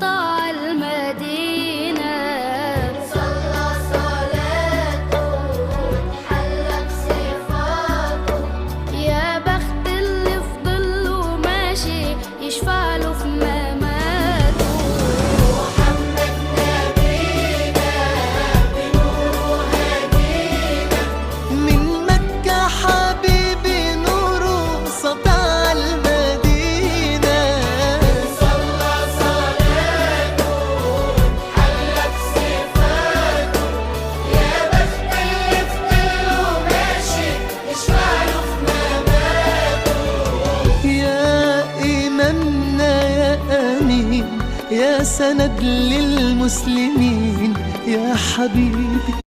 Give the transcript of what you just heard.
سطع المدينة. صلى صلاته وتحلى بصفاته، يا بخت اللي في ظله ماشي يشفع له في مماته. محمد نبينا بنوره هدينا، من مكة حبيبي نوره سطع المدينة. صلى صلاته وتحلى بصفاته، يا بخت اللي في ظله ماشي يشفع له في مماته. يا إمامنا يا أمين، يا سند للمسلمين، يا حبيبي